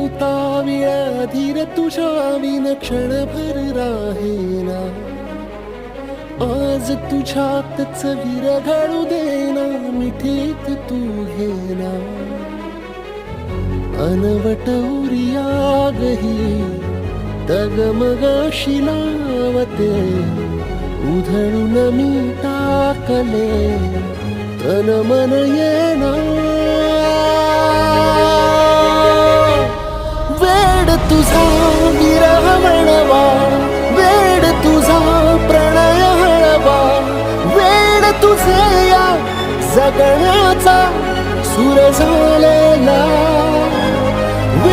नव्हता वेळ धीर तुझ्या विन क्षणभर राहेना. आज तुझ्यातच विरघळू देना मिठीत तू घेना. अनवट उरियागही डगमगाशी लावते. उधळून मी टाकले तन मन येना. वेड तुझा विरह वळवा, वेड तुझा प्रणय हळवा. वेड तुझे या जगण्याचा सूर झालेला.